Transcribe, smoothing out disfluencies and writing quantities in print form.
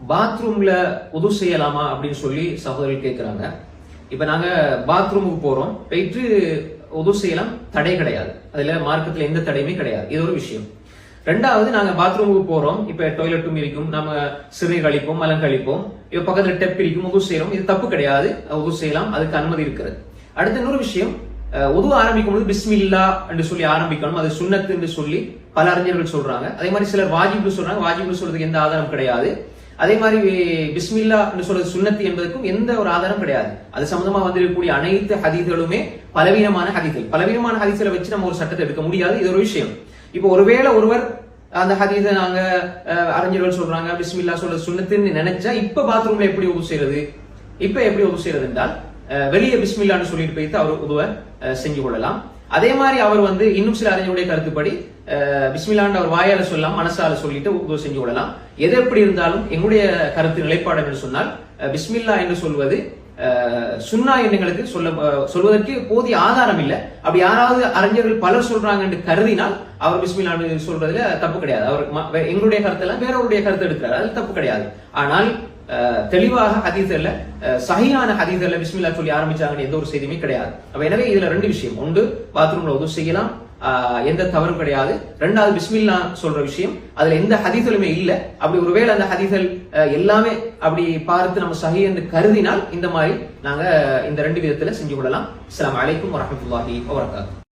பாத்ரூம்ல உது செய்யலாமா அப்படின்னு சொல்லி சகோதரர்கள் கேட்கிறாங்க. இப்ப நாங்க பாத்ரூமுக்கு போறோம், போயிட்டு உது செய்யலாம், தடை கிடையாது. அதுல மார்க்கத்துல எந்த தடையுமே கிடையாது. இது ஒரு விஷயம். ரெண்டாவது, நாங்க பாத்ரூமுக்கு போறோம், இப்ப டாய்லெட்டும் இருக்கும், நம்ம சிறுநீர் கழிப்போம், மலம் கழிப்போம், இப்ப பக்கத்துல டெப் இருக்கும், உது செய்யறோம், இது தப்பு கிடையாது, உது செய்யலாம், அதுக்கு அனுமதி இருக்கிறது. அடுத்த இன்னொரு விஷயம், உது ஆரம்பிக்கும் போது பிஸ்மில்லா என்று சொல்லி ஆரம்பிக்கணும், அது சுன்னத்து என்று சொல்லி பல அறிஞர்கள் சொல்றாங்க. அதே மாதிரி சிலர் வாஜிப்னு சொல்றாங்க, வாஜிப்னு சொல்றதுக்கு எந்த ஆதாரம் கிடையாது. அதே மாதிரி பிஸ்மில்லா என்று சொல்றது சுன்னத்து என்பதற்கும் எந்த ஒரு ஆதாரம் கிடையாது. அது சம்பந்தமா வந்திருக்கக்கூடிய அனைத்து ஹதீஸ்களுமே பலவீனமான ஹதீஸ்கள். பலவீனமான ஹதீஸ்களை வச்சு நம்ம ஒரு சட்டத்தை எடுக்க முடியாது. இது ஒரு விஷயம். இப்போ ஒருவேளை ஒருவர் அந்த ஹதீஸை நாங்க அறிஞர்கள் சொல்றாங்க பிஸ்மில்லா சொல்றது சுன்னத்துன்னு நினைச்சா இப்ப பாத்ரூம்ல எப்படி உது செய்யறது? இப்ப எப்படி உது செய்யறது என்றால் வெளியே பிஸ்மில்லான்னு சொல்லிட்டு போயிட்டு அவர் உதுவை செஞ்சு கொள்ளலாம். அதே மாதிரி அவர் இன்னும் சில அறிஞருடைய கருத்துப்படி பிஸ்மில்லான்னு அவர் வாயால சொல்லலாம், மனசால சொல்லிட்டு உதவு செஞ்சு கொள்ளலாம். எது எப்படி இருந்தாலும் எங்களுடைய கருத்து நிலைப்பாடு என்று சொன்னால் பிஸ்மில்லா என்று சொல்வது சுன்னா எண்ணங்களுக்கு சொல்வதற்கு போதிய ஆதாரம் இல்லை. அப்படி யாராவது அறிஞர்கள் பலர் சொல்றாங்க என்று கருதினால் அவர் பிஸ்மில்லான்னு சொல்றதுல தப்பு கிடையாது. அவர் எங்களுடைய கருத்தெல்லாம் வேறவருடைய கருத்து எடுக்கிறார், அது தப்பு கிடையாது. ஆனால் தெளிவாக ஹதீஸ்ல சஹீஹான ஹதீஸ்ல பிஸ்மில்லா சொல்லி ஆரம்பிச்சாங்கன்னு எந்த ஒரு செய்தியுமே கிடையாது. அப்ப எனவே இதுல ரெண்டு விஷயம். ஒன்று, பாத்ரூம்ல உது செய்யலாம், எந்த தவறும் கிடையாது. ரெண்டாவது, பிஸ்மில்லா சொல்ற விஷயம் அதுல எந்த ஹதீஸ்களுமே இல்ல. அப்படி ஒருவேளை அந்த ஹதீஸ்கள் எல்லாமே அப்படி பார்த்து நம்ம சஹீஹ் என்று கருதினால் இந்த மாதிரி நாங்க இந்த ரெண்டு விதத்துல செஞ்சு கொள்ளலாம். அஸ்ஸலாமு அலைக்கும் வரஹ்மத்துல்லாஹி வபரகாத்துஹு.